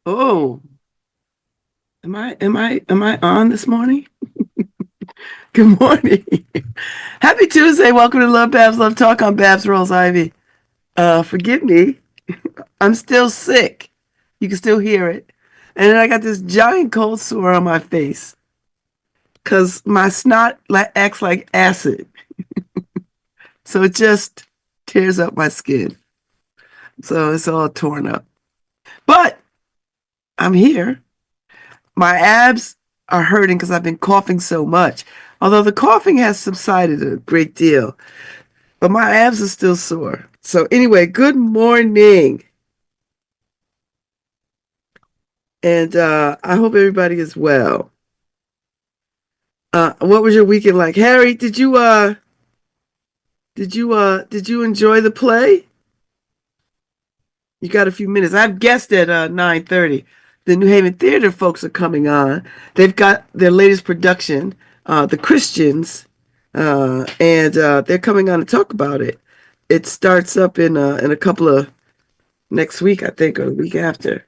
Oh, am I on this morning? Good morning. Happy Tuesday. Welcome to LoveBabz, Love Talk on Babz Rawls-Ivy. Forgive me. I'm still sick. You can still hear it. And then I got this giant cold sore on my face because my snot acts like acid. So it just tears up my skin. So it's all torn up. But I'm here. My abs are hurting because I've been coughing so much. Although the coughing has subsided a great deal, but my abs are still sore. So anyway, good morning. And I hope everybody is well. What was your weekend like? Harry, did you enjoy the play? You got a few minutes. I've guessed at 9:30. The New Haven Theater folks are coming on. They've got their latest production, The Christians, and they're coming on to talk about it. It starts up in a couple of next week, I think, or the week after,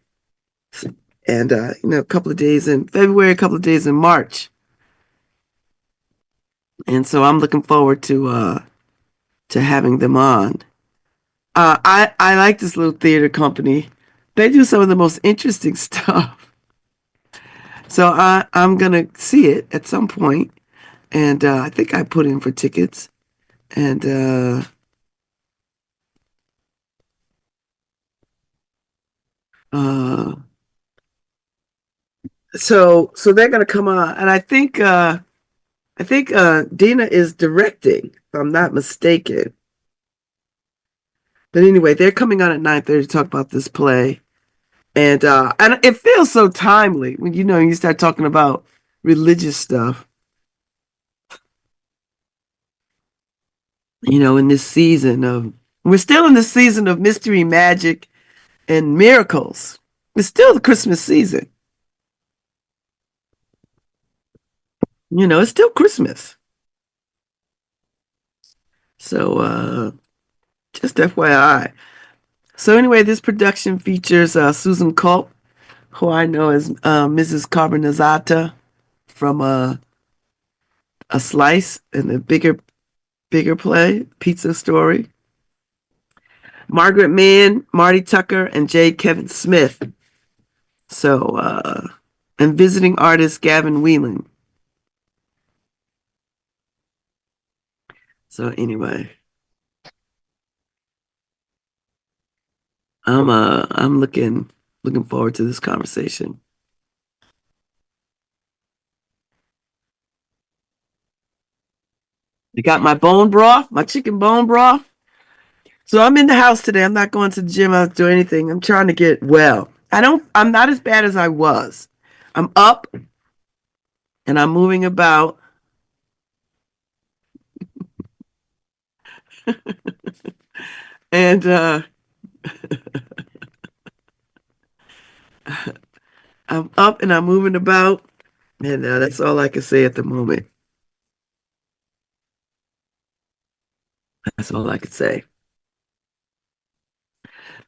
and a couple of days in February, a couple of days in March. And so I'm looking forward to having them on. I like this little theater company. They do some of the most interesting stuff. So I'm gonna see it at some point, and I think I put in for tickets, and uh, so they're gonna come on, and I think Dina is directing, if I'm not mistaken. But anyway, they're coming on at 9:30 to talk about this play, and it feels so timely when you start talking about religious stuff. In this season of we're still in the season of mystery, magic, and miracles. It's still the Christmas season. It's still Christmas. So just FYI. So anyway, this production features Susan Culp, who I know as Mrs. Carbonizata from A Slice and the bigger play, Pizza Story. Margaret Mann, Marty Tucker, and J. Kevin Smith. So and visiting artist Gavin Whelan. So anyway, I'm looking forward to this conversation. I got my bone broth, my chicken bone broth. So I'm in the house today. I'm not going to the gym. I'm not doing anything. I'm trying to get well. I'm not as bad as I was. I'm up and I'm moving about. And I'm up and I'm moving about. And that's all I can say at the moment. That's all I could say.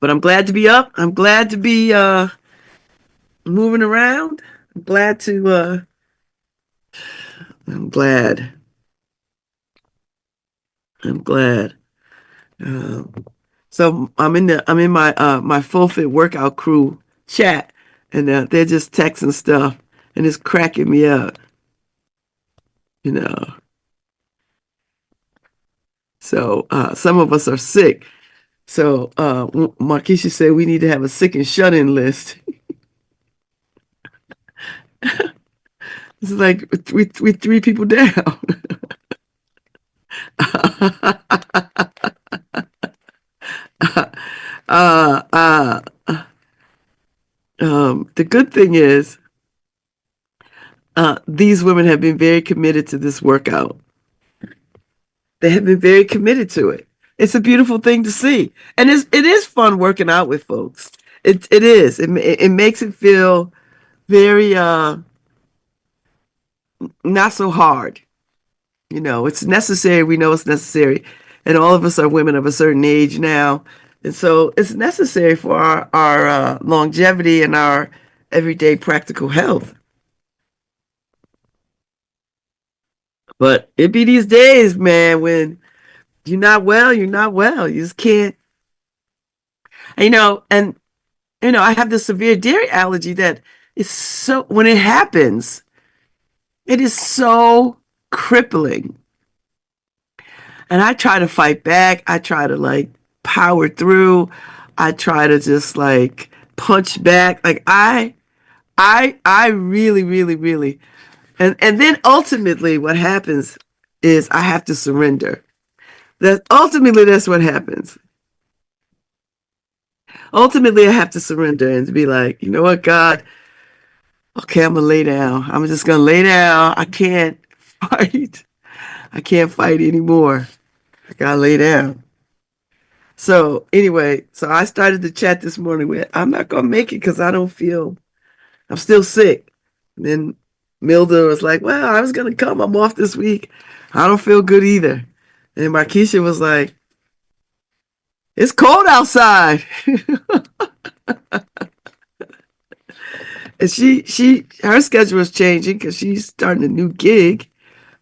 But I'm glad to be up. I'm glad to be moving around. I'm glad to I'm glad. I'm glad. Um, so I'm in my full fit workout crew chat, and they're just texting stuff, and it's cracking me up. You know. So some of us are sick. So Markeisha said we need to have a sick and shut in list. It's like we three people down. uh, uh, the good thing is, these women have been very committed to this workout. They have been very committed to it. It's a beautiful thing to see, and it is fun working out with folks. It is. It makes it feel very not so hard. It's necessary. We know it's necessary, and all of us are women of a certain age now, And so it's necessary for our longevity and our everyday practical health. But it be these days, man, when you're not well, you're not well. You just can't, and I have this severe dairy allergy that is so, when it happens, it is so crippling. And I try to fight back. I try to like power through. I try to just like punch back. Like I really, really, really, and then ultimately what happens is I have to surrender. That's what happens. Ultimately, I have to surrender and to be like, you know what, God, okay, I'm gonna lay down. I'm just gonna lay down. I can't fight. I can't fight anymore. I gotta lay down. So anyway, so I started the chat this morning with, I'm not gonna make it because I don't feel, I'm still sick. And then Milda was like, well, I was gonna come. I'm off this week. I don't feel good either. And Markeisha was like, it's cold outside. And her schedule is changing because she's starting a new gig,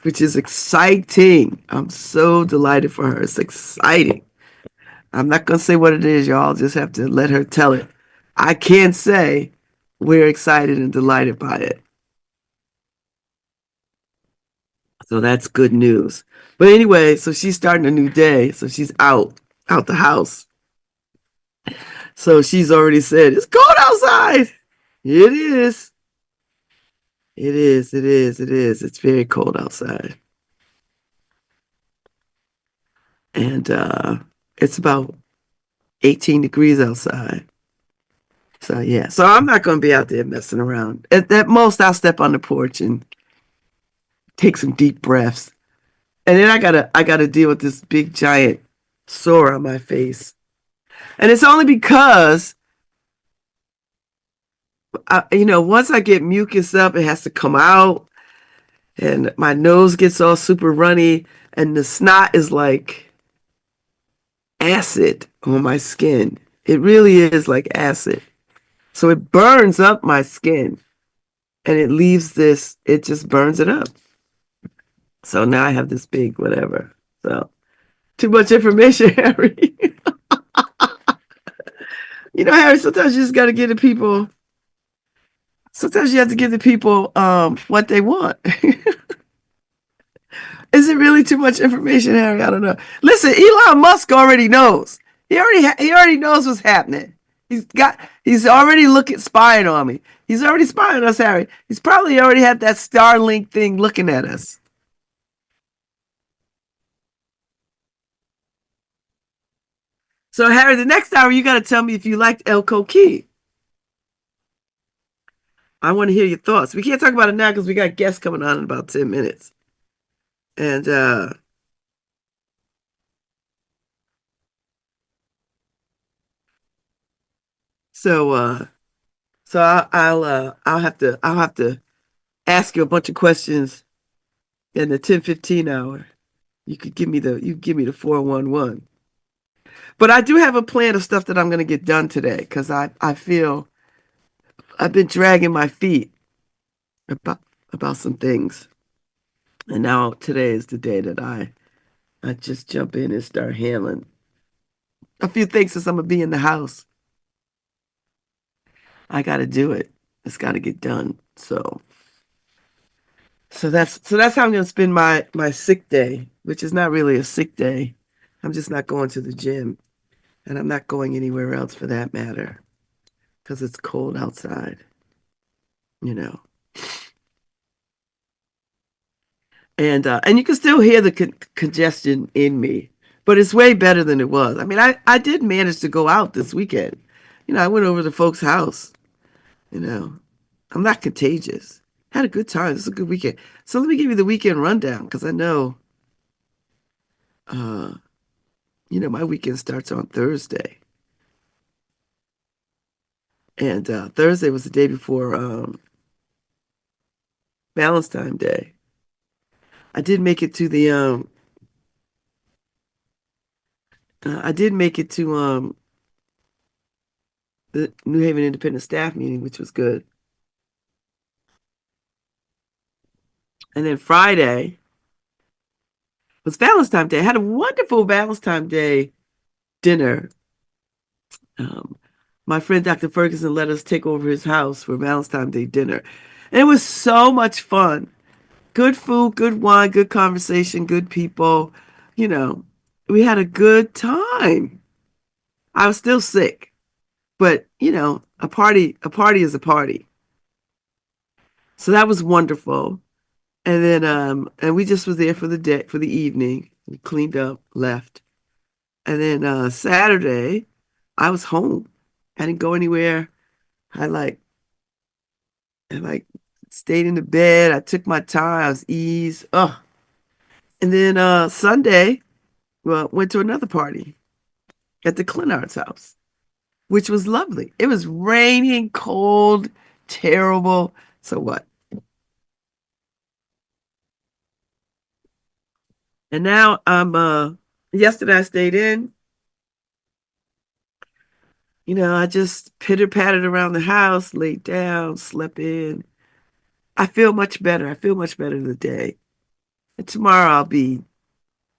which is exciting. I'm so delighted for her. It's exciting. I'm not gonna say what it is, y'all. Just have to let her tell it. I can say we're excited and delighted by it. So that's good news. But anyway, so she's starting a new day. So she's out the house. So she's already said, it's cold outside. It is. It is. It is. It is. It's very cold outside. And it's about 18 degrees outside. So yeah. So I'm not gonna be out there messing around. At most I'll step on the porch and take some deep breaths. And then I gotta deal with this big giant sore on my face. And it's only because once I get mucus up, it has to come out, and my nose gets all super runny, and the snot is like acid on my skin. It really is like acid. So it burns up my skin, and it just burns it up. So now I have this big whatever. So too much information, Harry. Harry, sometimes you just got to give the people, sometimes you have to give the people what they want. Is it really too much information, Harry? I don't know. Listen, Elon Musk already knows. He already knows what's happening. He's already spying on me. He's already spying on us, Harry. He's probably already had that Starlink thing looking at us. So, Harry, the next hour you got to tell me if you liked El Coqui. I want to hear your thoughts. We can't talk about it now because we got guests coming on in about 10 minutes. And so I'll have to ask you a bunch of questions in the 10:15 hour. You give me the 411. But I do have a plan of stuff that I'm going to get done today because I feel I've been dragging my feet about about some things. And now today is the day that I just jump in and start handling a few things since I'm gonna be in the house. I got to do it. It's got to get done. So that's how I'm gonna spend my sick day, which is not really a sick day. I'm just not going to the gym, and I'm not going anywhere else for that matter, because it's cold outside. You know, and you can still hear the congestion in me, but it's way better than it was. I mean, I did manage to go out this weekend. I went over to folks' house. You know, I'm not contagious. Had a good time. This is a good weekend. So let me give you the weekend rundown because I know, uh, my weekend starts on Thursday, and Thursday was the day before Valentine's Day. I did make it to the I did make it to the New Haven Independent Staff meeting, which was good. And then Friday was Valentine's Day. I had a wonderful Valentine's Day dinner. Um, my friend Dr. Ferguson let us take over his house for Valentine's Day dinner. And it was so much fun. Good food, good wine, good conversation, good people. You know, we had a good time. I was still sick, but a party is a party. So that was wonderful. And then and we just was there for the day, for the evening. We cleaned up, left. And then Saturday, I was home. I didn't go anywhere. I like I like stayed in the bed. I took my time. I was eased. Oh. And then Sunday, well, went to another party at the Clinard's house, which was lovely. It was raining, cold, terrible. So what? And now I'm yesterday I stayed in. I just pitter-pattered around the house, laid down, slept in. I feel much better. I feel much better today. And tomorrow I'll be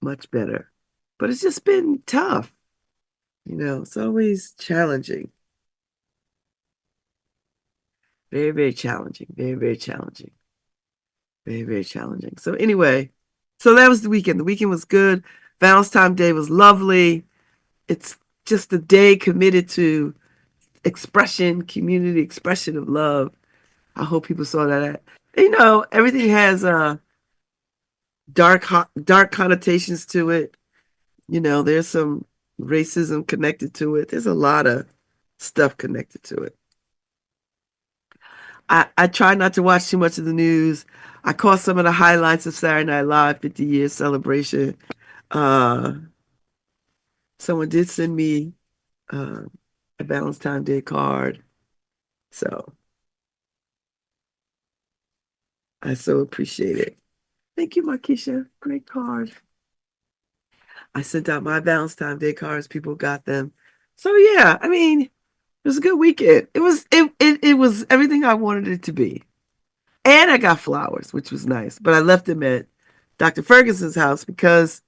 much better. But it's just been tough. It's always challenging. Very, very challenging. Very, very challenging. Very, very challenging. So anyway, so that was the weekend. The weekend was good. Valentine's Day was lovely. It's just a day committed to expression, community expression of love. I hope people saw that. Everything has dark connotations to it. There's some racism connected to it. There's a lot of stuff connected to it. I try not to watch too much of the news. I caught some of the highlights of Saturday Night Live 50 years celebration. Uh, Someone did send me uh, a Valentine's Day card. So I so appreciate it. Thank you, Markeisha. Great card. I sent out my Valentine's Day cards. People got them. So yeah, I mean, it was a good weekend. It was everything I wanted it to be. And I got flowers, which was nice. But I left them at Dr. Ferguson's house because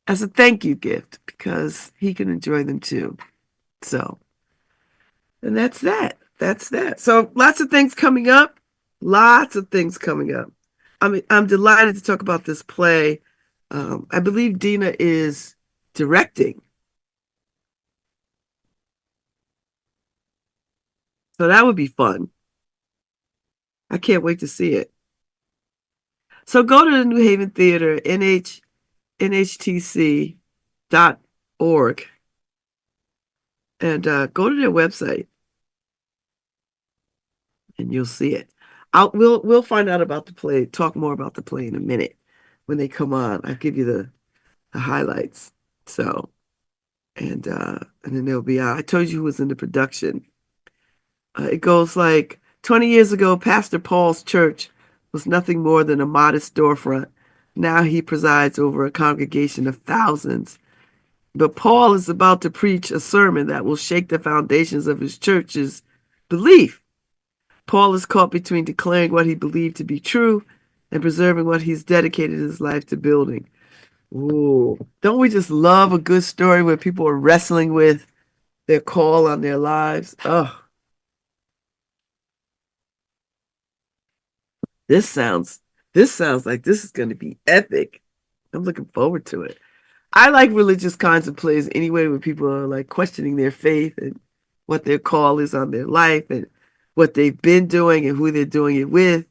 as a thank you gift, because he can enjoy them too. So, and that's that. That's that. So lots of things coming up. Lots of things coming up. I'm delighted to talk about this play. I believe Dina is directing. So that would be fun. I can't wait to see it. So go to the New Haven Theater, nhtc.org, and go to their website and you'll see it. We'll find out about the play, talk more about the play in a minute when they come on. I'll give you the highlights. So and then they'll be out. I told you who was in the production. It goes like 20 years ago, Pastor Paul's church was nothing more than a modest storefront. Now he presides over a congregation of thousands. But Paul is about to preach a sermon that will shake the foundations of his church's belief. Paul is caught between declaring what he believed to be true and preserving what he's dedicated his life to building. Ooh, don't we just love a good story where people are wrestling with their call on their lives? Oh, this sounds this sounds like this is going to be epic. I'm looking forward to it. I like religious kinds of plays anyway, where people are like questioning their faith and what their call is on their life and what they've been doing and who they're doing it with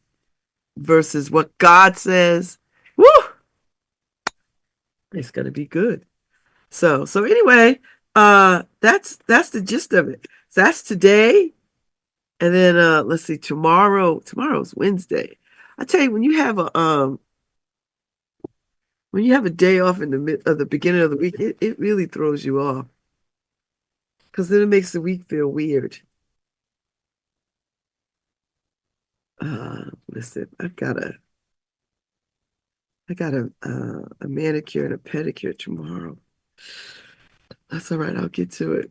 versus what God says. Woo! It's gonna be good. So anyway, that's the gist of it. So that's today. And then let's see, tomorrow's Wednesday. I tell you, when you have a day off in the mid of the beginning of the week, it really throws you off. Because then it makes the week feel weird. Listen, I got a manicure and a pedicure tomorrow. That's all right. I'll get to it.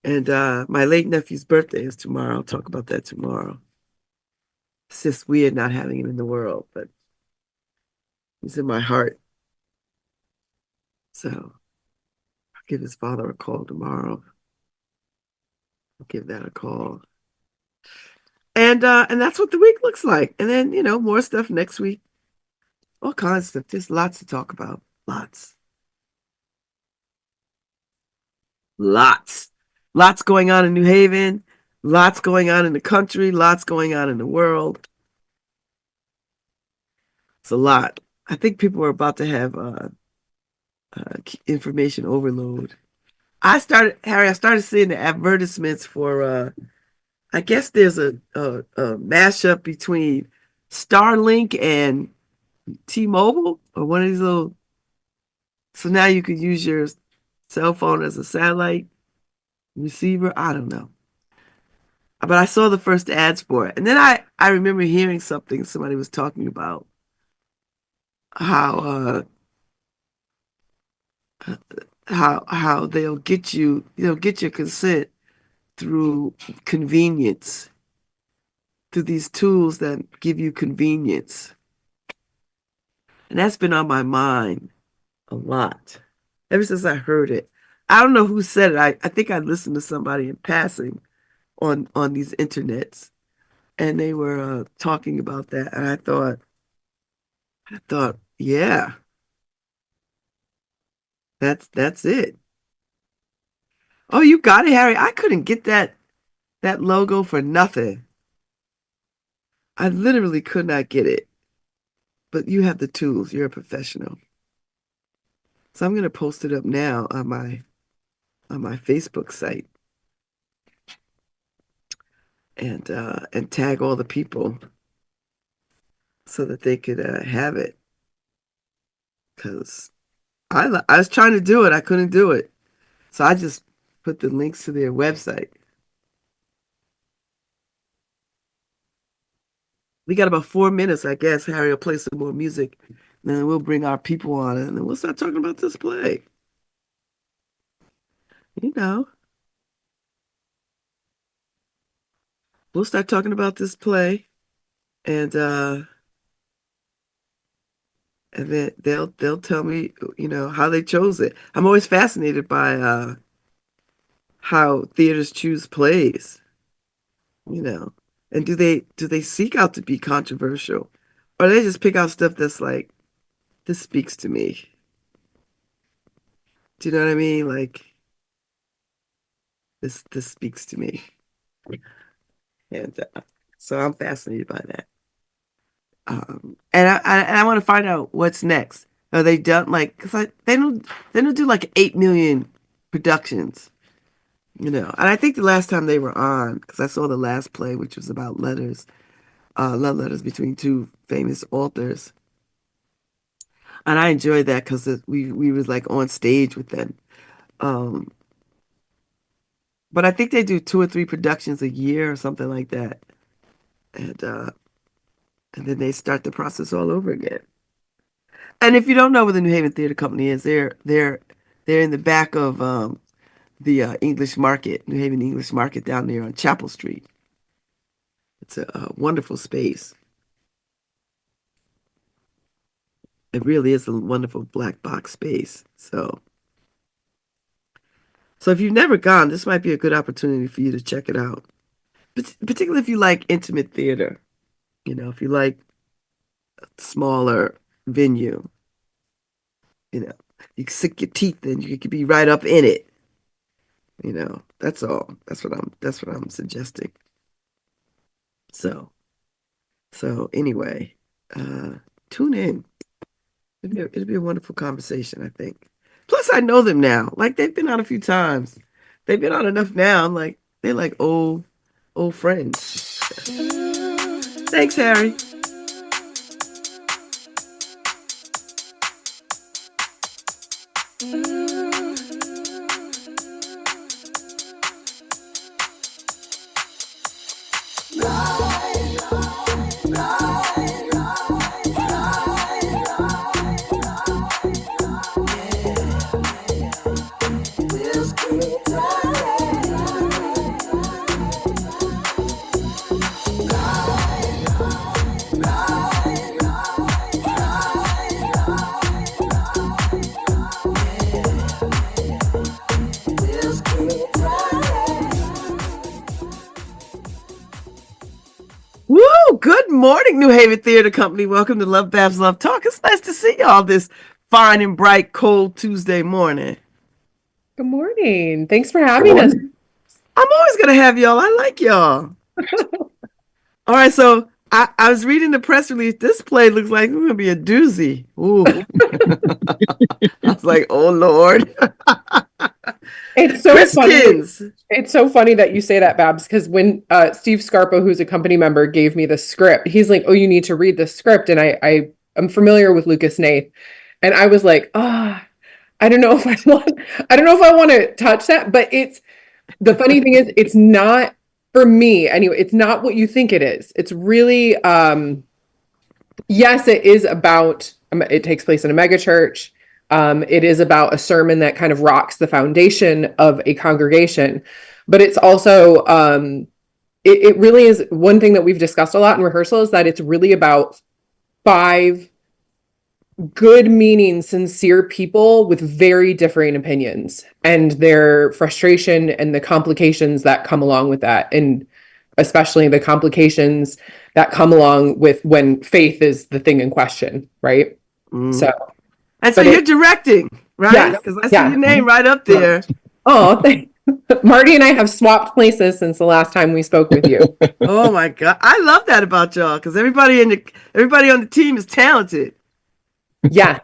And my late nephew's birthday is tomorrow. I'll talk about that tomorrow. It's just weird not having him in the world, but he's in my heart. So I'll give his father a call tomorrow. I'll give that a call. And that's what the week looks like. And then, more stuff next week. All kinds of stuff. There's lots to talk about. Lots. Lots. Lots going on in New Haven. Lots going on in the country. Lots going on in the world. It's a lot. I think people are about to have information overload. I started seeing the advertisements for, I guess there's a mashup between Starlink and T-Mobile or one of these little. So now you could use your cell phone as a satellite receiver. I don't know. But I saw the first ads for it. And then I remember hearing something somebody was talking about how how they'll get your consent through convenience, through these tools that give you convenience. And that's been on my mind a lot ever since I heard it. I don't know who said it. I think I listened to somebody in passing on these internets, and they were talking about that, and I thought, yeah, that's it. Oh, you got it, Harry. I couldn't get that logo for nothing. I literally could not get it. But you have the tools. You're a professional. So I'm gonna post it up now on my Facebook site and tag all the people so that they could have it. Because I was trying to do it, I couldn't do it, so I just put the links to their website. We got about 4 minutes, I guess. Harry will play some more music, and then we'll bring our people on, and then we'll start talking about this play. You know, we'll start talking about this play, and and then they'll tell me, how they chose it. I'm always fascinated by how theaters choose plays, you know. And do they seek out to be controversial, or they just pick out stuff that's like, this speaks to me. Do you know what I mean? Like, this speaks to me, and so I'm fascinated by that. And I want to find out what's next. Are they done, like, because they don't do like 8 million productions, And I think the last time they were on, because I saw the last play, which was about letters, love letters between two famous authors, and I enjoyed that because we was like on stage with them. Um, but I think they do 2 or 3 productions a year or something like that, and uh, and then they start the process all over again. And if you don't know where the New Haven Theater Company is, they're in the back of the English Market, New Haven English Market down there on Chapel Street. It's a wonderful space. It really is a wonderful black box space. So if you've never gone, this might be a good opportunity for you to check it out. Particularly if you like intimate theater, if you like a smaller venue, you can sink your teeth in, you could be right up in it. That's all. That's what I'm suggesting. So anyway, uh, tune in. It'll be a wonderful conversation, I think. Plus, I know them now. Like, they've been on a few times. They've been on enough now. I'm like, they're like old friends. Thanks, Harry. morning, New Haven Theater Company. Welcome to LoveBabz, LoveTalk. It's nice to see y'all this fine and bright, cold Tuesday morning. Good morning. Thanks for having us. I'm always going to have y'all. I like y'all. All right, so I was reading the press release. This play looks like it's going to be a doozy. Ooh. I was like, oh, Lord. It's so funny. It's so funny that you say that, Babz, because when Steve Scarpa, who's a company member, gave me the script, he's like, oh, you need to read the script. And I'm familiar with Lucas Nath. And I was like, I don't know if I want to touch that. But the funny thing is, it's not for me anyway. It's not what you think it is. It's really, yes, it is about, it takes place in a mega church. It is about a sermon that kind of rocks the foundation of a congregation, but it's also, it really is one thing that we've discussed a lot in rehearsal is that it's really about 5 good meaning, sincere people with very differing opinions and their frustration and the complications that come along with that. And especially the complications that come along with when faith is the thing in question. Right. And so you're directing, right? Because I see your name right up there. Oh, Marty and I have swapped places since the last time we spoke with you. Oh my God, I love that about y'all because everybody on the team is talented. Yeah.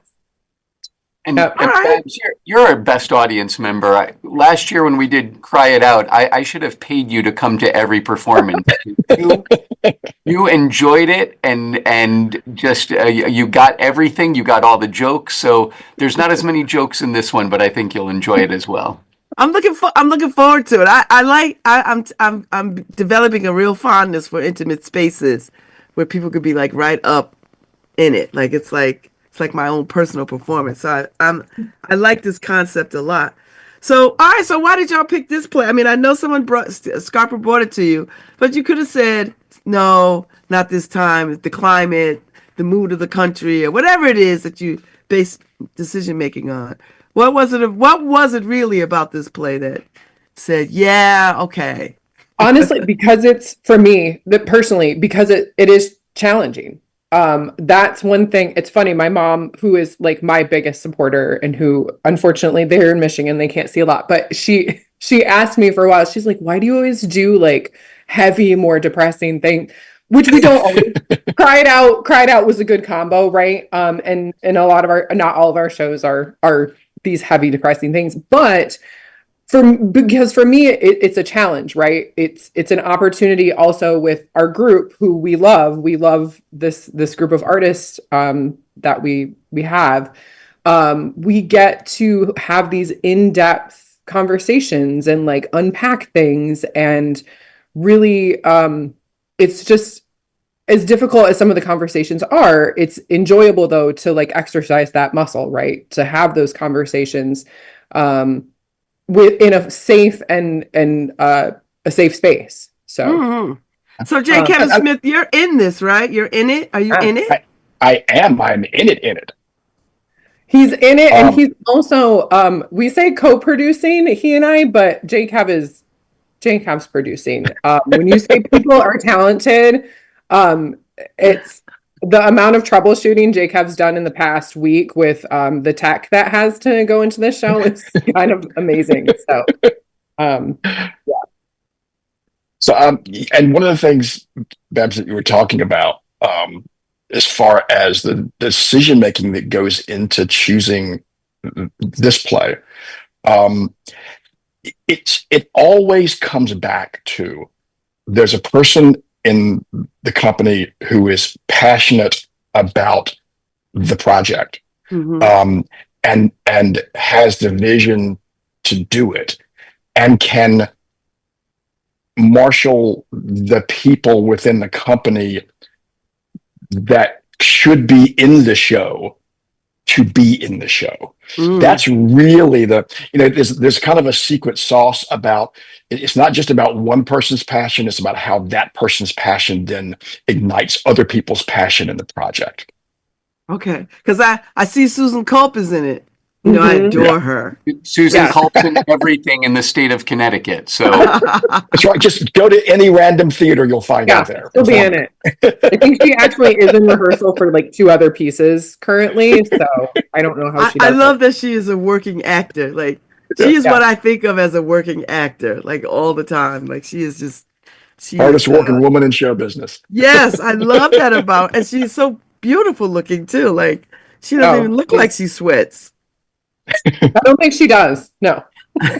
And Babz, you're a best audience member. Last year when we did Cry It Out, I should have paid you to come to every performance. You enjoyed it and just you got everything. You got all the jokes. So there's not as many jokes in this one, but I think you'll enjoy it as well. I'm looking forward to it. I'm developing a real fondness for intimate spaces where people could be like right up in it. It's like my own personal performance. So I like this concept a lot. So, all right. So why did y'all pick this play? I mean, I know Scarpa brought it to you, but you could have said, no, not this time. It's the climate, the mood of the country, or whatever it is that you base decision-making on. What was it really about this play that said, yeah, okay? Honestly, because it's, for me, personally, because it is challenging. That's one thing. It's funny. My mom, who is like my biggest supporter and who unfortunately they're in Michigan, they can't see a lot, but she asked me for a while, she's like, why do you always do like heavy, more depressing thing? Which we don't always. Cry It Out was a good combo, right? And a lot of not all of our shows are these heavy, depressing things, but because for me it's a challenge, right? It's an opportunity also with our group who we love this group of artists that we have. We get to have these in-depth conversations and like unpack things, and really it's just as difficult as some of the conversations are. It's enjoyable though to like exercise that muscle, right? To have those conversations in a safe and a safe space. So, So J. Kevin Smith, you're in this, right? You're in it. Are you in it? I am. I'm in it. He's in it, and he's also we say co-producing, he and I, but J. Kev's producing. When you say people are talented, it's the amount of troubleshooting J. Kev's done in the past week with the tech that has to go into this show is kind of amazing. So, yeah. So, and one of the things, Babz, that you were talking about, as far as the decision making that goes into choosing this play, it always comes back to there's a person in the company who is passionate about the project, and has the vision to do it, and can marshal the people within the company that should be in the show to be in the show. That's really there's kind of a secret sauce about it's not just about one person's passion, it's about how that person's passion then ignites other people's passion in the project. Okay, because I see Susan Culp is in it. You know, I Mhm. adore her. Susan Yeah. calls in everything in the state of Connecticut. So That's right. Just go to any random theater, you'll find her Yeah, there. she'll be in it. I think she actually is in rehearsal for like 2 other pieces currently, so I don't know how she I does love it. that she is a working actor. Like she is Yeah. what I think of as a working actor, like all the time. Like she is just she Hardest is working woman in show business. yes, I love that about and she's so beautiful looking too. Like she doesn't even Oh, look like yes. she sweats. I don't think she does. No. All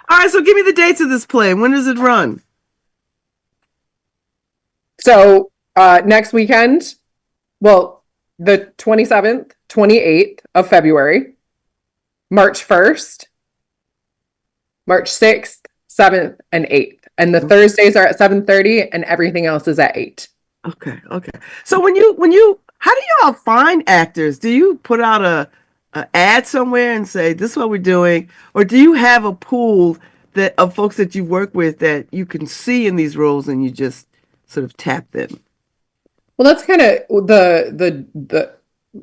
right, so give me the dates of this play. When does it run? So next weekend, well, the 27th, 28th of February, March 1st, March 6th, 7th, and 8th. And the Thursdays are at 7:30 and everything else is at 8. Okay, okay. So when you how do y'all find actors? Do you put out a ad somewhere and say this is what we're doing, or do you have a pool that of folks that you work with that you can see in these roles and you just sort of tap them? Well, that's kind of the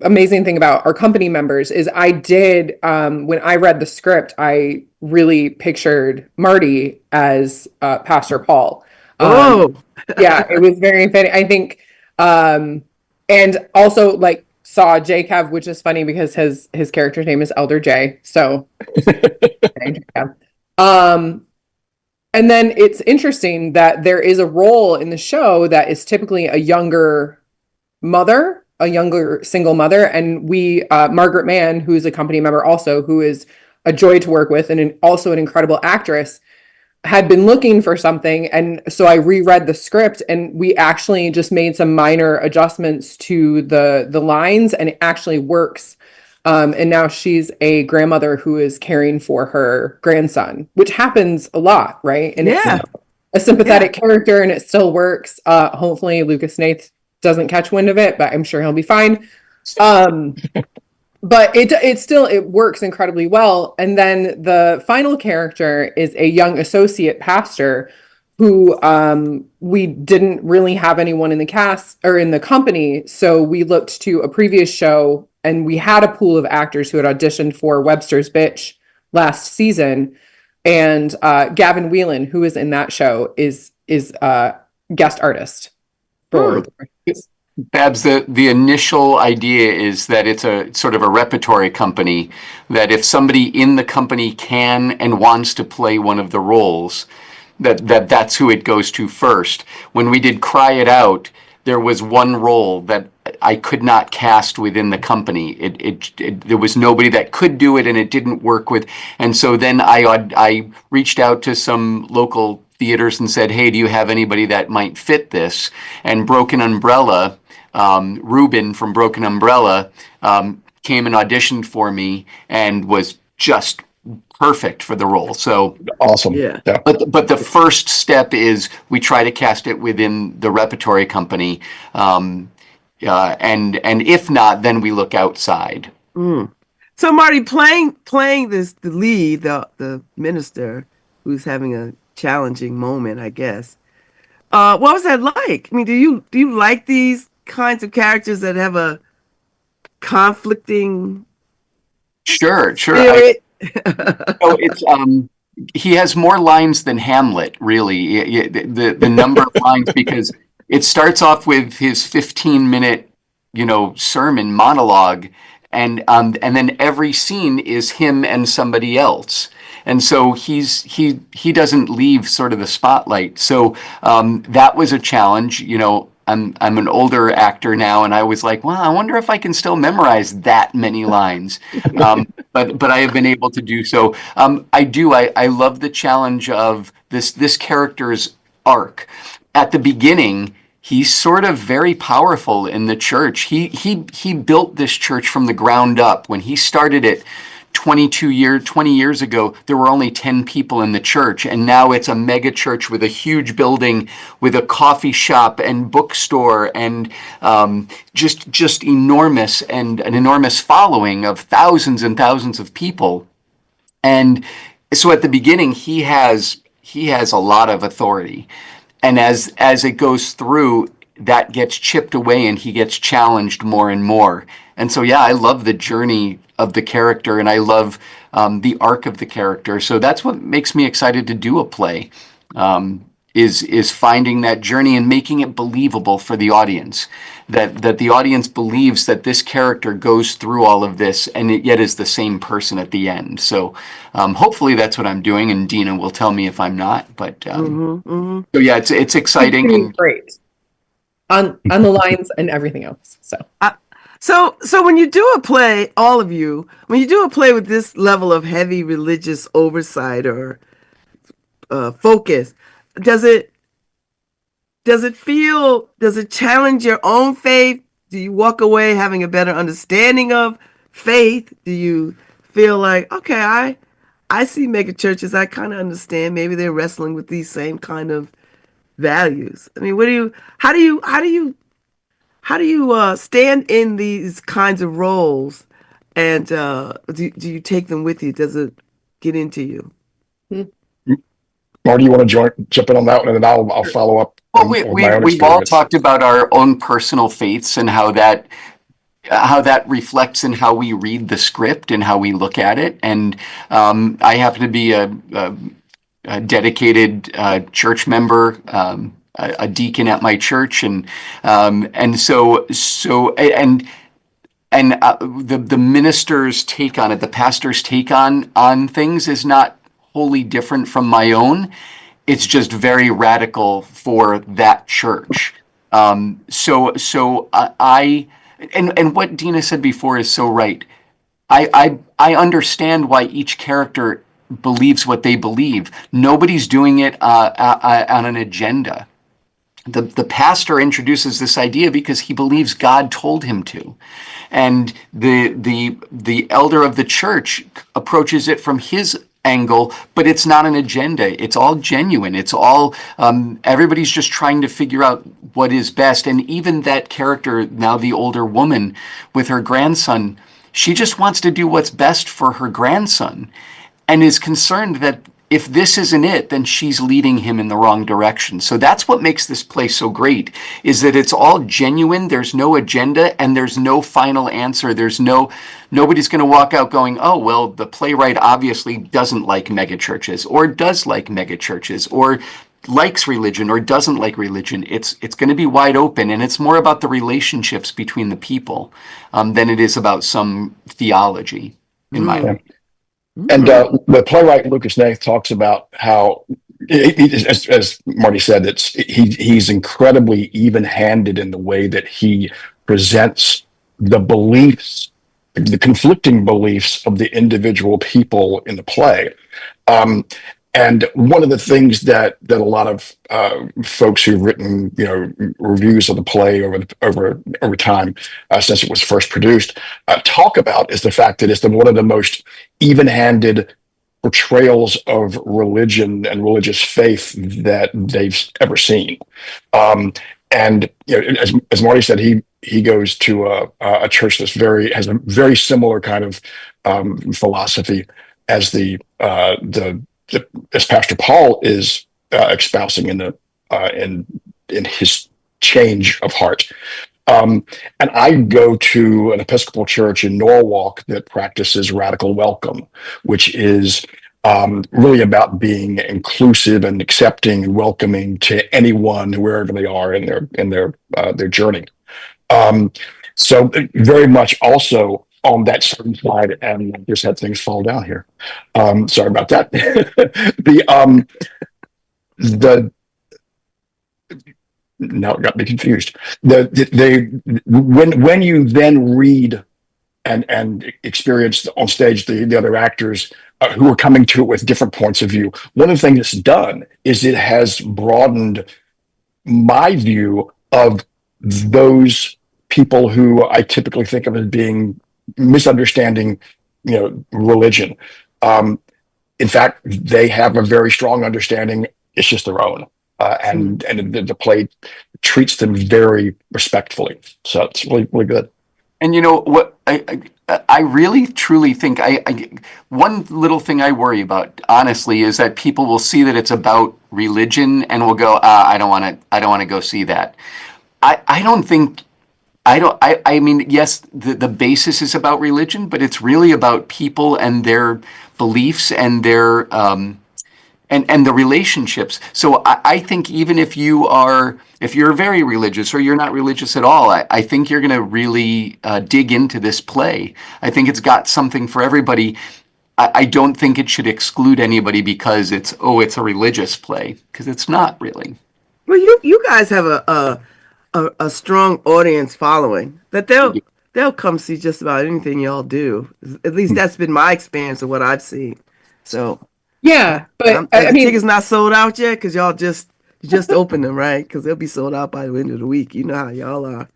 amazing thing about our company members is I did when I read the script, I really pictured Marty as Pastor Paul. Oh, Yeah, it was very fitting. I think, and also like saw J Kev, which is funny because his character's name is Elder J. So, um, and then it's interesting that there is a role in the show that is typically a younger mother, a younger single mother, and we Margaret Mann, who is a company member also, who is a joy to work with and also an incredible actress, had been looking for something, and so I reread the script and we actually just made some minor adjustments to the lines and it actually works. And now she's a grandmother who is caring for her grandson, which happens a lot, right? And yeah. it's a sympathetic character and it still works. Hopefully Lucas Nath doesn't catch wind of it, but I'm sure he'll be fine. But it still it works incredibly well. And then the final character is a young associate pastor who we didn't really have anyone in the cast or in the company, so we looked to a previous show and we had a pool of actors who had auditioned for Webster's Bitch last season, and Gavin Whelan, who is in that show, is a guest artist for Babz, the initial idea is that it's a sort of a repertory company, that if somebody in the company can and wants to play one of the roles, that's who it goes to first. When we did Cry It Out, there was one role that I could not cast within the company. There was nobody that could do it, and it didn't work with. And so then I reached out to some local theaters and said, "Hey, do you have anybody that might fit this?" And Broken Umbrella, Ruben from Broken Umbrella, came and auditioned for me and was just perfect for the role. So Awesome. Yeah. but the first step is we try to cast it within the repertory company, and if not, then we look outside. So Marty playing the lead, the minister who's having a challenging moment, I guess. What was that like? I mean, do you like these kinds of characters that have a conflicting Sure. spirit? So it's he has more lines than Hamlet, really. The number of lines, because it starts off with his 15-minute, sermon monologue, and then every scene is him and somebody else. And so he doesn't leave sort of the spotlight. So that was a challenge. I'm an older actor now, and I was like, well, I wonder if I can still memorize that many lines. But I have been able to do so. I do. I love the challenge of this character's arc. At the beginning, he's sort of very powerful in the church. He built this church from the ground up. When he started it 20 years ago, there were only 10 people in the church, and now it's a mega church with a huge building with a coffee shop and bookstore and just enormous, and an enormous following of thousands and thousands of people. And so at the beginning, he has a lot of authority. And as it goes through, that gets chipped away and he gets challenged more and more. And so, yeah, I love the journey of the character, and I love the arc of the character. So that's what makes me excited to do a play, is finding that journey and making it believable for the audience. That the audience believes that this character goes through all of this and it yet is the same person at the end. So hopefully that's what I'm doing, and Dina will tell me if I'm not. But so yeah, it's exciting and great on the lines and everything else. So when you do a play, all of you, when you do a play with this level of heavy religious oversight or focus, does it challenge your own faith? Do you walk away having a better understanding of faith? Do you feel like, okay, I see mega churches, I kind of understand, maybe they're wrestling with these same kind of values? I mean, how do you stand in these kinds of roles, and do you take them with you? Does it get into you? Marty, you want to jump in on that one, and then I'll follow up. Well, we've all talked about our own personal faiths and how that reflects in how we read the script and how we look at it. And I happen to be a dedicated church member, a deacon at my church, and the minister's take on it, the pastor's take on things is not wholly different from my own. It's just very radical for that church. So I what Dina said before is so right. I understand why each character believes what they believe. Nobody's doing it on an agenda. The pastor introduces this idea because he believes God told him to, and the elder of the church approaches it from his angle, but it's not an agenda. It's all genuine. It's all everybody's just trying to figure out what is best. And even that character, now the older woman with her grandson, she just wants to do what's best for her grandson, and is concerned that if this isn't it, then she's leading him in the wrong direction. So that's what makes this play so great, is that it's all genuine. There's no agenda and there's no final answer. Nobody's going to walk out going, oh, well, the playwright obviously doesn't like megachurches, or does like megachurches, or likes religion or doesn't like religion. It's going to be wide open, and it's more about the relationships between the people than it is about some theology, in my opinion. And the playwright Lucas Nath talks about how, as Marty said, he's incredibly even-handed in the way that he presents the beliefs, the conflicting beliefs of the individual people in the play. And one of the things that a lot of folks who've written, reviews of the play over time since it was first produced talk about is the fact that it's one of the most even-handed portrayals of religion and religious faith that they've ever seen. And as Marty said, he goes to a church that's has a very similar kind of philosophy as as Pastor Paul is espousing in his change of heart. And I go to an Episcopal church in Norwalk that practices radical welcome, which is really about being inclusive and accepting and welcoming to anyone, wherever they are in their journey. So very much also on that certain slide, and I just had things fall down here. Sorry about that. Now it got me confused. When you then read and experience on stage the other actors who are coming to it with different points of view, one of the things it's done is it has broadened my view of those people who I typically think of as being misunderstanding, religion. In fact, they have a very strong understanding. It's just their own, and the play treats them very respectfully. So it's really, really good. And what I really truly think one little thing I worry about, honestly, is that people will see that it's about religion and will go, I don't want to go see that. I don't think I mean, yes, the basis is about religion, but it's really about people and their beliefs and their and the relationships. So I think even if you're very religious or you're not religious at all, I think you're going to really dig into this play. I think it's got something for everybody. I don't think it should exclude anybody because it's a religious play, because it's not really. Well, you guys have a strong audience following that they'll come see just about anything y'all do. At least that's been my experience of what I've seen. So Yeah, but the I mean, tickets not sold out yet because y'all you just opened them, right? Because they'll be sold out by the end of the week. You know how y'all are.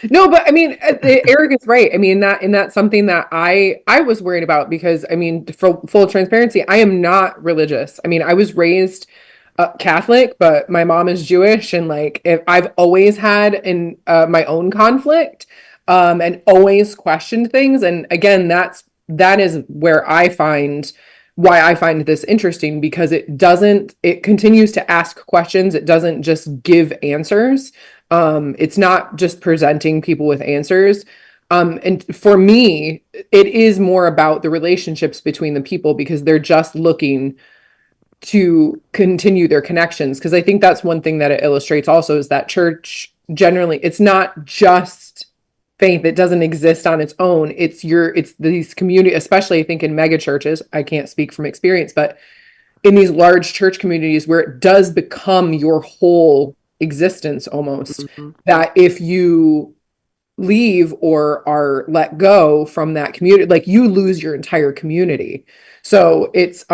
no, but I mean, Eric is right. I mean, that's something that I was worried about because I mean, for full transparency, I am not religious. I mean, I was raised Catholic, but my mom is Jewish, and like if I've always had my own conflict, and always questioned things. And again, that is where why I find this interesting, because it continues to ask questions. It doesn't just give answers. It's not just presenting people with answers. And for me, it is more about the relationships between the people, because they're just looking to continue their connections. Because I think that's one thing that it illustrates also, is that church generally, it's not just faith. It doesn't exist on its own. It's these community, especially I think in mega churches. I can't speak from experience, but in these large church communities where it does become your whole existence almost, Mm-hmm. that if you leave or are let go from that community, like you lose your entire community. So it's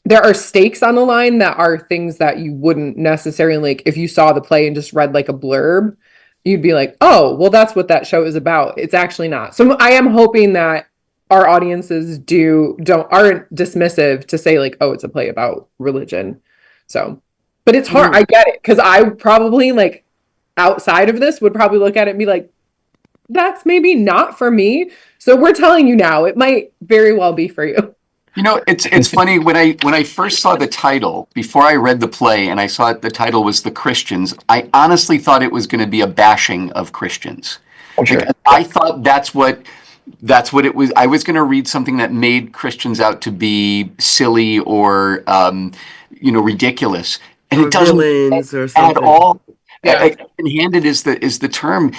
there are stakes on the line that are things that you wouldn't necessarily, like if you saw the play and just read like a blurb, you'd be like, oh, well, that's what that show is about. It's actually not. So I am hoping that our audiences aren't dismissive to say like, oh, it's a play about religion. So, but it's hard. I get it, because I probably, like, outside of this, would probably look at it and be like, that's maybe not for me. So we're telling you now, it might very well be for you. You know, it's funny, when I first saw the title, before I read the play, and I saw the title was The Christians, I honestly thought it was going to be a bashing of Christians. Oh, sure. Like, I thought that's what it was. I was going to read something that made Christians out to be silly or ridiculous, and Or it doesn't villains or at something. all. Yeah. Handed is the term.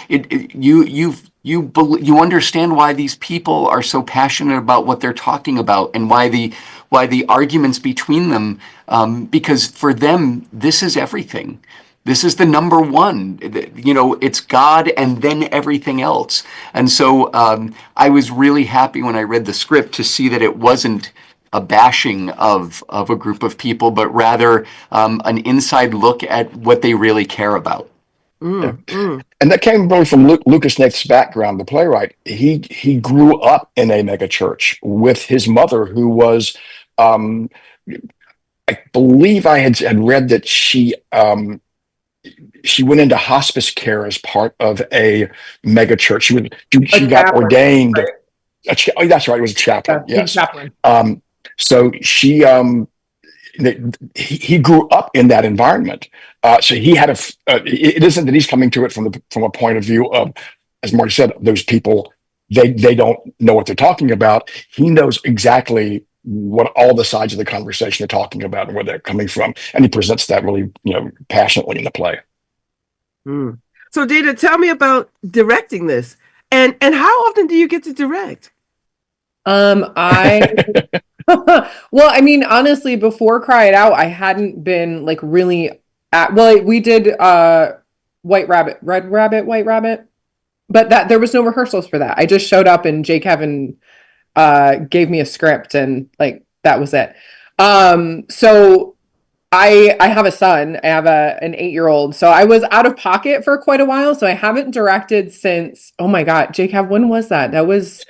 You understand why these people are so passionate about what they're talking about, and why the arguments between them, because for them this is everything. This is the number one. It's God and then everything else. And so I was really happy when I read the script to see that it wasn't a bashing of a group of people, but rather an inside look at what they really care about. And that came really from Lucas Nath's background, the playwright. He grew up in a mega church with his mother, who was, I believe I had read that she went into hospice care as part of a mega church. She got chaplain, ordained. right? Oh, that's right. It was a chaplain. Yeah, Yes. chaplain. So he grew up in that environment. So he had it isn't that he's coming to it from a point of view of, as Marty said, those people, they don't know what they're talking about. He knows exactly what all the sides of the conversation are talking about and where they're coming from. And he presents that really, passionately in the play. So Dana, tell me about directing this, and how often do you get to direct? I well, I mean, honestly, before Cry It Out, I hadn't been like really we did White Rabbit, Red Rabbit, White Rabbit, but that there was no rehearsals for that. I just showed up and Jay Kevin gave me a script, and like that was it. So I have a son. I have an 8-year-old. So I was out of pocket for quite a while. So I haven't directed since, oh my God, Jay Kev, when was that? That was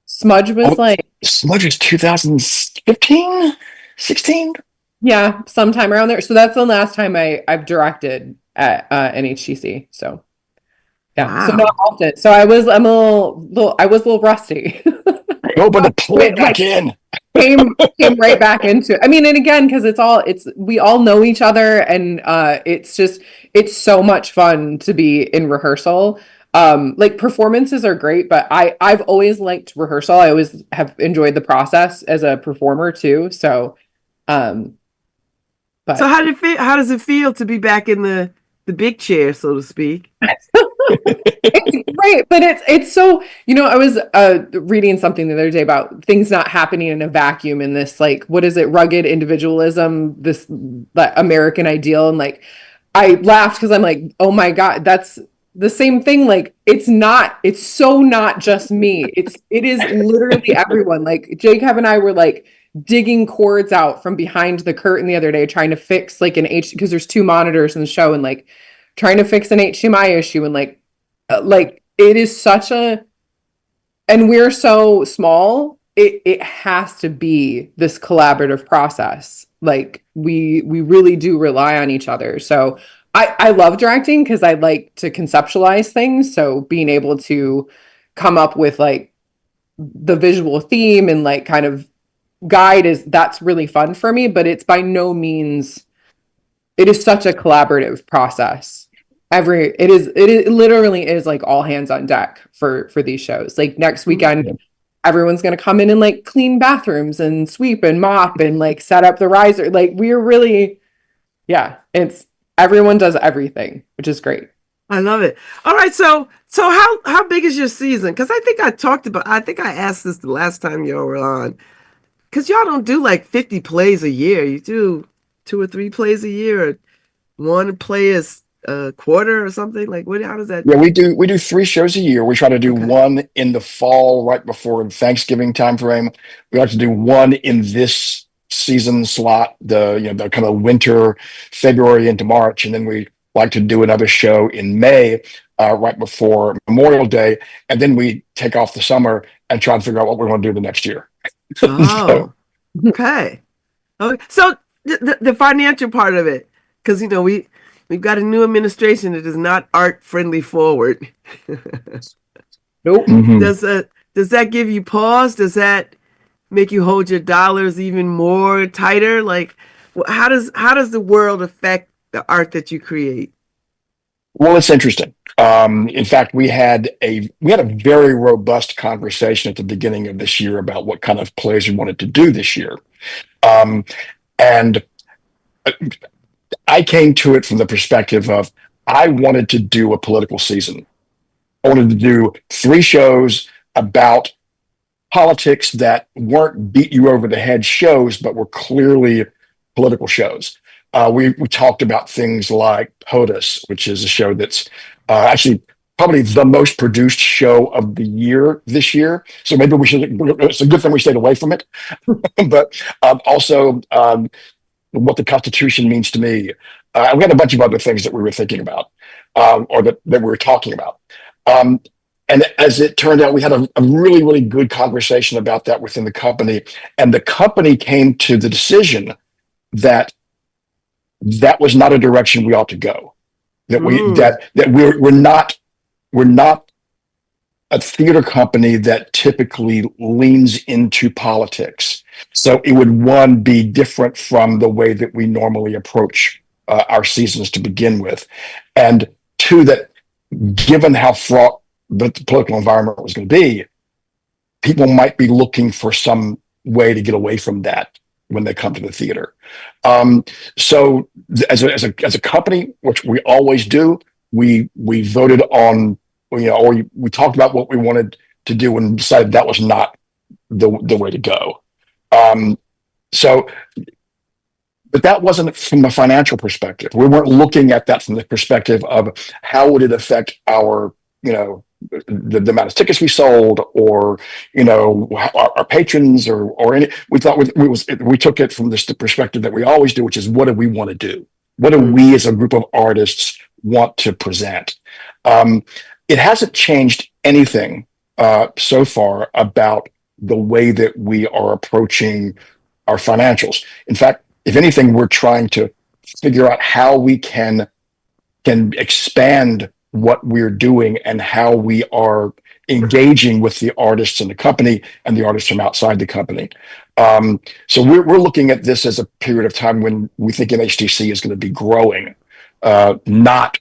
Smudge was Smudge was 2015, 16. Yeah, sometime around there. So that's the last time I've directed at NHTC. So yeah, Wow. so not often. So I was a little rusty. Open the plate back like in. came right back into it. I mean, and again, because we all know each other, and it's so much fun to be in rehearsal. Like performances are great, but I've always liked rehearsal. I always have enjoyed the process as a performer too. So, but So how does it feel to be back in the big chair, so to speak? it's great, but it's so, I was reading something the other day about things not happening in a vacuum, in this, like, what is it, rugged individualism, this like American ideal. And like I laughed because I'm like, oh my God, that's the same thing. Like it's so not just me. It is literally everyone. Like Jacob and I were like digging cords out from behind the curtain the other day, trying to fix like because there's two monitors in the show, and like trying to fix an HDMI issue, and like it is such and we're so small, it has to be this collaborative process. Like we really do rely on each other. So I love directing because I like to conceptualize things. So being able to come up with like the visual theme and like kind of that's really fun for me, but it's by no means, it is such a collaborative process. It literally is like all hands on deck for these shows. Like next weekend, everyone's going to come in and like clean bathrooms and sweep and mop and like set up the riser. Like we're really, everyone does everything, which is great. I love it. All right. So how big is your season? Cause I think I asked this the last time y'all were on, cause y'all don't do like 50 plays a year. You do 2 or 3 plays a year, or one play is a quarter or something. Like how does that? Yeah, we do 3 shows a year. We try to do one in the fall, right before Thanksgiving time frame. We like to do one in this season slot, the kind of winter, February into March, and then we like to do another show in May, right before Memorial Day, and then we take off the summer and try to figure out what we're going to do the next year. Oh, okay. So the financial part of it, because we've got a new administration that is not art friendly forward. Nope. Mhm. Does that give you pause? Does that make you hold your dollars even more tighter? Like, how does the world affect the art that you create? Well, it's interesting. In fact, we had a very robust conversation at the beginning of this year about what kind of plays we wanted to do this year. And I came to it from the perspective of, I wanted to do a political season. I wanted to do 3 shows about politics that weren't beat you over the head shows, but were clearly political shows. We talked about things like POTUS, which is a show that's actually probably the most produced show of the year this year. So maybe it's a good thing we stayed away from it. But also what the Constitution means to me. We had a bunch of other things that we were thinking about, or that we were talking about. And as it turned out, we had a really, really good conversation about that within the company. And the company came to the decision that was not a direction we ought to go. That we're not a theater company that typically leans into politics. So it would, be different from the way that we normally approach our seasons to begin with. And 2, that given how fraught the political environment was going to be, people might be looking for some way to get away from that when they come to the theater. So as a company, which we always do, we voted on, or we talked about what we wanted to do and decided that was not the way to go. But that wasn't from a financial perspective. We weren't looking at that from the perspective of how would it affect our, the amount of tickets we sold, or our patrons, or any. We thought we took it from the perspective that we always do, which is, what do we want to do? What do we as a group of artists want to present? It hasn't changed anything so far about the way that we are approaching our financials. In fact, if anything, we're trying to figure out how we can expand what we're doing and how we are engaging with the artists in the company and the artists from outside the company. So we're looking at this as a period of time when we think NHTC is going to be growing, not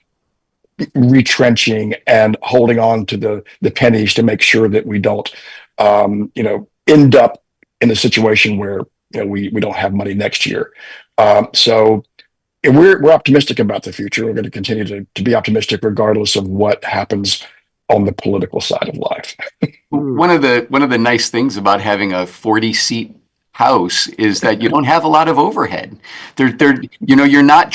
retrenching and holding on to the pennies to make sure that we don't, end up in a situation where we don't have money next year. So we're optimistic about the future. We're going to continue to be optimistic regardless of what happens on the political side of life. One of the nice things about having a 40-seat house is that you don't have a lot of overhead. You're not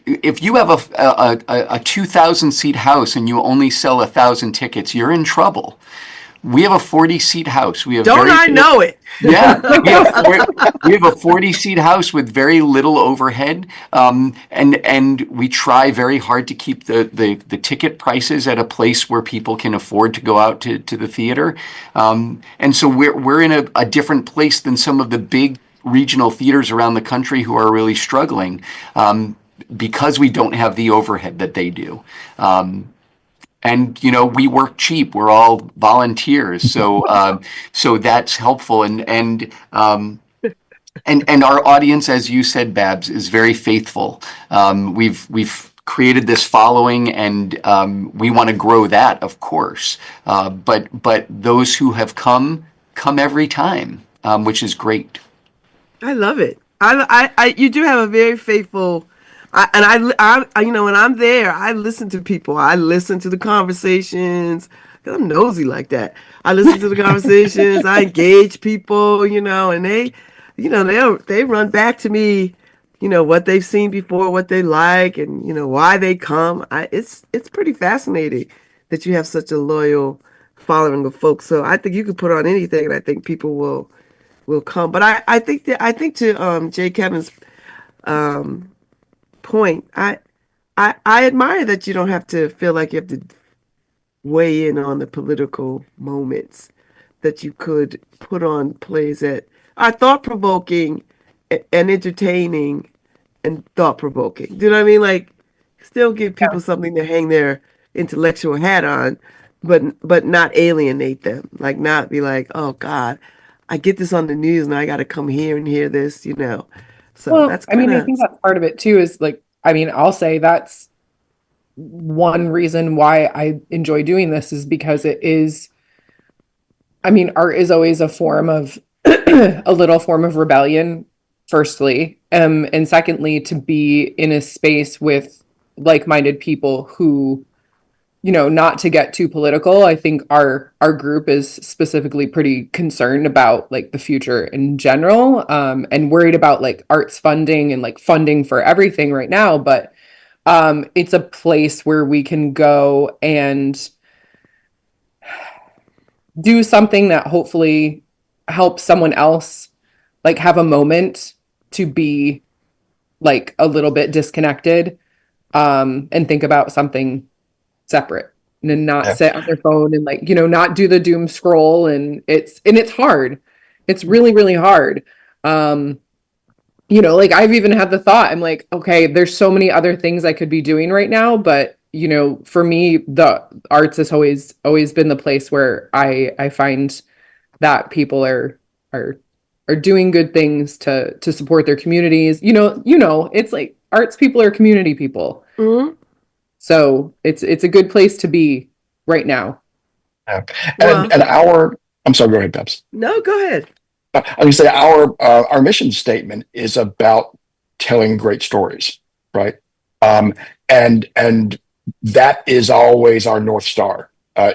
if you have a 2,000-seat house and you only sell 1,000 tickets, you're in trouble. We have a 40-seat house. We have Don't I know it? Yeah, we have a 40-seat house with very little overhead, and we try very hard to keep the ticket prices at a place where people can afford to go out to the theater, and so we're in a different place than some of the big regional theaters around the country who are really struggling, because we don't have the overhead that they do. And we work cheap. We're all volunteers, so so that's helpful. And our audience, as you said, Babz, is very faithful. We've created this following, and we want to grow that, of course. But those who have come every time, which is great. I love it. You do have a very faithful. When I'm there, I listen to people. I listen to the conversations. 'Cause I'm nosy like that. I listen to the conversations. I engage people, and they run back to me, what they've seen before, what they like, and why they come. It's pretty fascinating that you have such a loyal following of folks. So I think you could put on anything, and I think people will come. But I think to Jay Kevin's point, I admire that you don't have to feel like you have to weigh in on the political moments, that you could put on plays that are thought-provoking and entertaining and thought-provoking. Do you know what I mean? Like, still give people something to hang their intellectual hat on, but not alienate them. Like, not be like, oh God, I get this on the news and I got to come here and hear this, So that's I think that's part of it too, is I'll say that's one reason why I enjoy doing this, is because it is, art is always a form of, a little form of rebellion, firstly. And secondly, to be in a space with like-minded people who, not to get too political, I think our group is specifically pretty concerned about the future in general, and worried about arts funding and funding for everything right now. But it's a place where we can go and do something that hopefully helps someone else have a moment to be a little bit disconnected, and think about something separate, and not sit on their phone and not do the doom scroll. And it's hard. It's really, really hard. I've even had the thought, I'm like, okay, there's so many other things I could be doing right now, but for me, the arts has always been the place where I find that people are doing good things to support their communities. It's arts people are community people. Mm-hmm. So it's a good place to be right now. Yeah. I'm sorry, go ahead, Babz. No, go ahead. I was going to say our mission statement is about telling great stories, right? And that is always our North Star.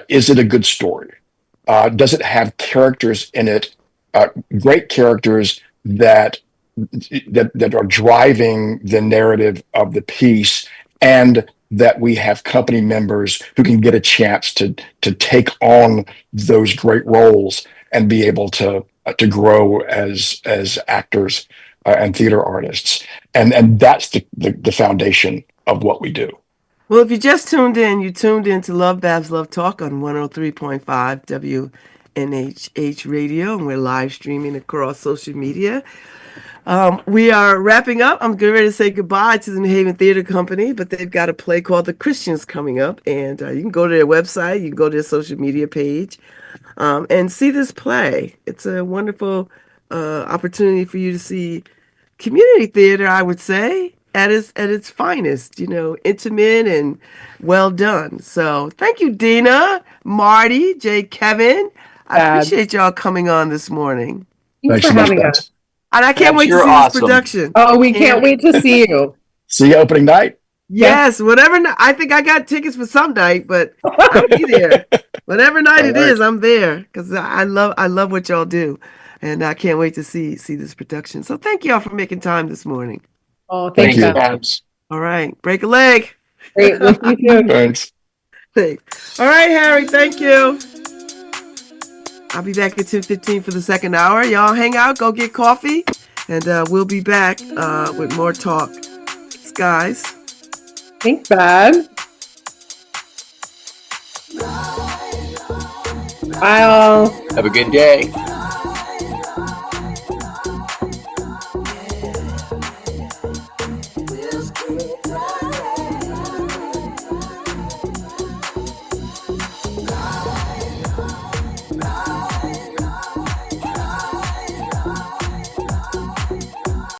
Is it a good story? Does it have characters in it, great characters that are driving the narrative of the piece, and that we have company members who can get a chance to take on those great roles and be able to grow as actors and theater artists, and that's the foundation of what we do. Well, if you just tuned in, you tuned in to LoveBabz LoveTalk on 103.5 WNHH Radio, and we're live streaming across social media. We are wrapping up. I'm getting ready to say goodbye to the New Haven Theater Company, but they've got a play called The Christians coming up, and you can go to their website, you can go to their social media page, and see this play. It's a wonderful opportunity for you to see community theater, I would say, at its finest. You know, intimate and well done. So thank you, Dina, Marty, Jay, Kevin. I Babz. appreciate y'all coming on this morning, Thanks Thanks for so much, having Babz. us. and I can't Babz, wait to you're see awesome. this production. Oh, we can't wait to see you. See you opening night. Yes, whatever. I think I got tickets for some night, but I'll be there. Whatever night it All right. is, I'm there because I love what y'all do, and I can't wait to see this production. So thank y'all for making time this morning. Oh, Thank thanks, you. Babz. Babz. All right, break a leg. Great. We'll see you soon. Thanks. Thanks. All right, Harry. Thank you. I'll be back at 10:15 for the second hour. Y'all hang out, go get coffee, and we'll be back with more talk. Thanks, guys. Thanks, Babz. Bye all. Have a good day.